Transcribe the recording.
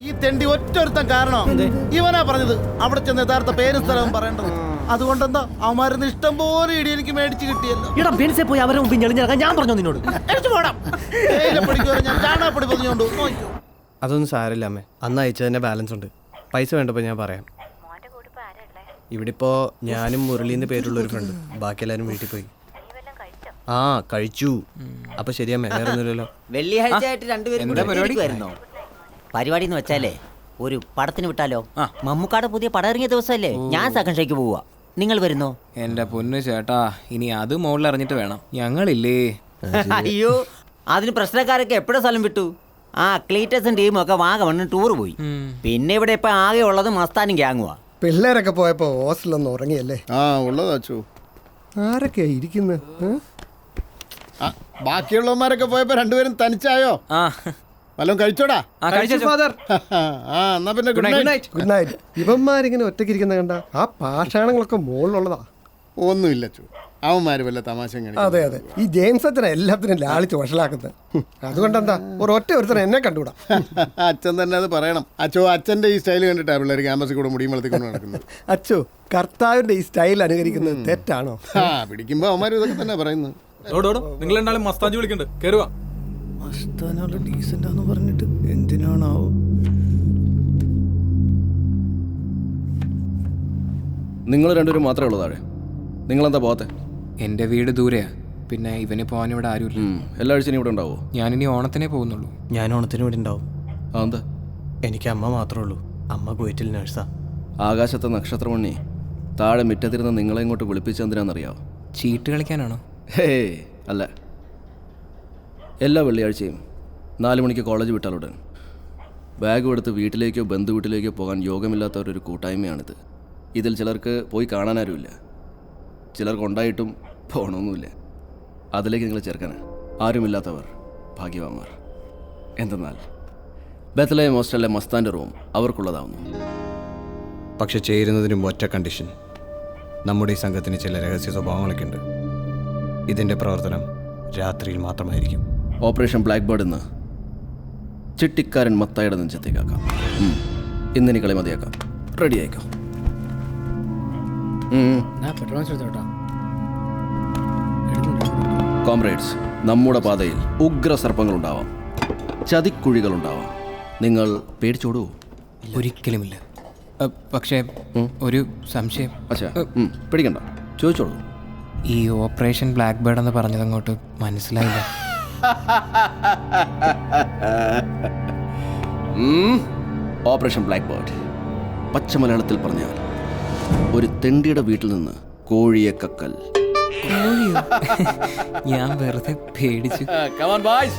ഈ തെണ്ടി ഒറ്റൊരുത്തൻ കാരണം ഇവനാ പറഞ്ഞത് അവിടെ ചെന്ന് യഥാർത്ഥ പേരും സ്ഥലവും പറയേണ്ടത്. അതുകൊണ്ടെന്താ അവന്മാരുന്ന് ഇഷ്ടം പോലെ ഇടി എനിക്ക് മേടിച്ച് കിട്ടിയല്ലോ. എടാ ബെൻസെ പോയി അവരെ മുമ്പിൽ ഞെളിഞ്ഞിറങ്ങാൻ ഞാൻ പറഞ്ഞു നിന്നോട്. ഞാൻ ചാണകപ്പൊടി പൊതിഞ്ഞോണ്ട് അതൊന്നും സാരമില്ല അമ്മേ. അന്ന് അയച്ചതിൻ്റെ ബാലൻസ് ഉണ്ട്. പൈസ വേണ്ടപ്പോൾ ഞാൻ പറയാം. ഇവിടെ ഇപ്പോൾ ഞാനും മുരളീന്ന് പേരുള്ളൊരു ഫ്രണ്ട്. ബാക്കി എല്ലാവരും വീട്ടിൽ പോയി. ആ കഴിച്ചു. അപ്പൊ ശരിയമ്മേ, വേറെ ഒന്നുമില്ലല്ലോ. വെള്ളിയാഴ്ച ആയിട്ട് രണ്ടുപേരും പരിപാടി എന്ന് വെച്ചാലേ ഒരു പടത്തിന് വിട്ടാലോ? മമ്മൂക്കാടെ പുതിയ പടം ഇറങ്ങിയ ദിവസമല്ലേ? ഞാൻ സെക്കൻഡ് ഷോയ്ക്ക് പോവാ. നിങ്ങൾ വരുന്നോ? എന്റെ പൊന്നു ചേട്ടാ, ഇനി അത് മുകളിൽ അറിഞ്ഞിട്ട് വേണം. ഞങ്ങളില്ലേ. അയ്യോ, അതിന് പ്രശ്നക്കാരൊക്കെ എപ്പോഴും സ്ഥലം വിട്ടു. ആ ക്ലീറ്റസും ടീമും ഒക്കെ വാഗമണ്ണ് ടൂർ പോയി. പിന്നെ ഇവിടെ ഇപ്പൊ ആകെ ഉള്ളത് മസ്താനും ഗ്യാങ്ങുവാ. പിള്ളേരൊക്കെ പോയപ്പോ ഹോസ്റ്റലൊന്നും ഉറങ്ങിയല്ലേ? ആ ഉള്ളതാച്ചു. ആരൊക്കെയാ ഇരിക്കുന്നത്? ബാക്കിയുള്ളവന്മാരൊക്കെ പോയപ്പോ രണ്ടുപേരും തനിച്ചായോ? വല്ലതും കഴിച്ചോടാ? എന്നാ പിന്നെ ഗുഡ് നൈറ്റ്. Good night. ഇവന്മാരിങ്ങനെ ഒറ്റയ്ക്ക് ഇരിക്കുന്ന കണ്ട ആ പാഷാണങ്ങളൊക്കെ മുകളിലുള്ളതാ. ഒന്നുമില്ല ചു, അവന്മാര് വല്ല തമാശ. അതെ അതെ, ഈ ജെയിംസ് അച്ഛനെ എല്ലാത്തിനും ലാളിച്ച് വഷളാക്കുന്നത്. അതുകൊണ്ടെന്താ ഒരൊറ്റ ഒരുത്തനെ എന്നെ കണ്ടുകൂടാ. അച്ഛൻ തന്നെ അത് പറയണം. അച്ഛോ, അച്ഛന്റെ ഈ സ്റ്റൈൽ കണ്ടിട്ടാ പിള്ളേർ ക്യാമ്പസിൽ കൂടെ മുടിയും വളർത്തിക്കൊണ്ട് നടക്കുന്നത്. അച്ഛോ, കർത്താവിന്റെ ഈ സ്റ്റൈൽ അനുകരിക്കുന്നത് തെറ്റാണോ? പിടിക്കുമ്പോ അവന്മാർ ഇതൊക്കെ തന്നെ പറയുന്നത്. നിങ്ങൾ രണ്ടാളും മസ്താഞ്ചി വിളിക്കണ്ട്. കേറുവാ. ഡീസന്റ് പറഞ്ഞിട്ട് എന്തിനാണാവോ? നിങ്ങൾ രണ്ടുപേരും മാത്രമേ ഉള്ളൂ താഴെ. നിങ്ങളെന്താ പോകാത്തെ? എന്റെ വീട് ദൂരെയാ. പിന്നെ ഇവന് പോകാൻ ഇവിടെ ആരുമില്ല. എല്ലാ ആഴ്ചയും ഇവിടെ ഉണ്ടാവോ? ഞാനിനി ഓണത്തിനേ പോകുന്നുള്ളൂ. ഞാൻ ഓണത്തിന് ഇവിടെ ഉണ്ടാവും. അതെന്താ? എനിക്ക് അമ്മ മാത്രമേ ഉള്ളൂ. അമ്മ കുവൈറ്റിൽ നഴ്സാ. ആകാശത്തെ നക്ഷത്രമണ്ണി താഴെ മുറ്റത്തിരുന്ന് നിങ്ങളെ ഇങ്ങോട്ട് വിളിപ്പിച്ചെന്തിനാണെന്നറിയാവോ? ചീട്ട് കളിക്കാനാണോ? ഹേ അല്ല. എല്ലാ വെള്ളിയാഴ്ചയും 4 മണിക്ക് കോളേജ് വിട്ടാലുടൻ ബാഗും എടുത്ത് വീട്ടിലേക്കോ ബന്ധു വീട്ടിലേക്കോ പോകാൻ യോഗമില്ലാത്തവരൊരു കൂട്ടായ്മയാണിത്. ഇതിൽ ചിലർക്ക് പോയി കാണാനാരുമില്ല, ചിലർക്ക് ഉണ്ടായിട്ടും പോകണമെന്നുമില്ല. അതിലേക്ക് നിങ്ങൾ ചേർക്കാനാണ്. ആരുമില്ലാത്തവർ ഭാഗ്യവാന്മാർ. എന്തെന്നാൽ ബെത്ലഹേം ഹോസ്റ്റലിലെ മസ്താൻ്റെ റൂം അവർക്കുള്ളതാവുന്നു. പക്ഷെ ചേരുന്നതിനും ഒറ്റ കണ്ടീഷൻ. നമ്മുടെ ഈ സംഘത്തിന് ചില രഹസ്യ സ്വഭാവങ്ങളൊക്കെ ഉണ്ട്. ഇതിൻ്റെ പ്രവർത്തനം രാത്രിയിൽ മാത്രമായിരിക്കും. ഓപ്പറേഷൻ ബ്ലാക്ക് ബേർഡ് എന്ന് ചിട്ടിക്കാരൻ മത്തായുടെ നെഞ്ചത്തേക്കാക്കാം. ഇന്നിനി കളി മതിയാക്കാം. റെഡി ആയിക്കോ. കോംറേഡ്സ്, നമ്മുടെ പാതയിൽ ഉഗ്ര സർപ്പങ്ങളുണ്ടാവാം, ചതിക്കുഴികളുണ്ടാവാം. നിങ്ങൾ പേടിച്ചോടൂ? ഒരിക്കലുമില്ല. പക്ഷേ ഒരു സംശയം. അച്ഛാ, പേടിക്കണ്ട, ചോദിച്ചോളൂ. ഈ ഓപ്പറേഷൻ ബ്ലാക്ക് ബേർഡ് എന്ന് പറഞ്ഞത് അങ്ങോട്ട് മനസ്സിലായില്ല. ഓപ്പറേഷൻ ബ്ലാക്ക് ബേർഡ് പച്ച മലയാളത്തിൽ പറഞ്ഞാൽ ഒരു തെണ്ടിയുടെ വീട്ടിൽ നിന്ന് കോഴിയെ കക്കൽ. ഞാൻ വെറുതെ പേടിച്ചു. Come on, boys.